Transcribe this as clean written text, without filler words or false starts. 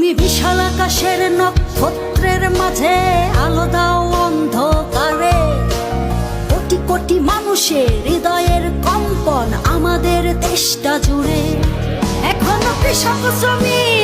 তুমি বিশাল আকাশের নক্ষত্রের মাঝে আলো দাও অন্ধকারে। কোটি কোটি মানুষের হৃদয়ের কম্পন আমাদের দেশটা জুড়ে। এখনো কৃষক শ্রমিক